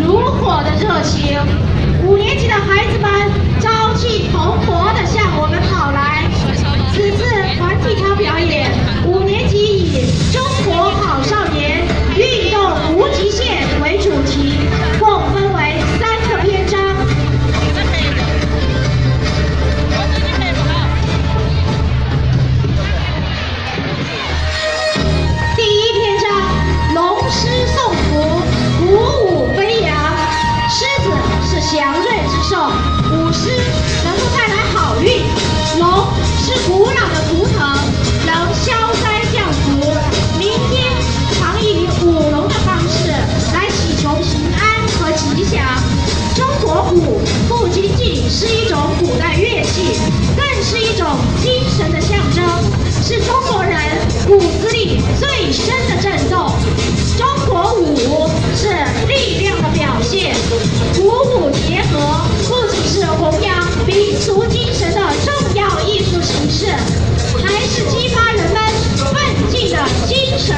如火的热情。5年级的孩子们朝气蓬勃地向我们跑来。此次团体操表演，5年级以“中国好少年，运动无极限”为主题，共分为3个篇章。第1篇章：龙狮送福，鼓舞飞扬。狮子是祥瑞之兽，舞狮能够带来好运；龙是古老的图腾，能消灾降福。民间常以舞龙的方式来祈求平安和吉祥。中国鼓不仅仅是一种古代乐器，更是一种精神的象征，是中国人骨子里最深的震动。中国舞是力量的表现，鼓舞结合不仅是弘扬民族精神的重要艺术形式，还是激发人们奋进的精神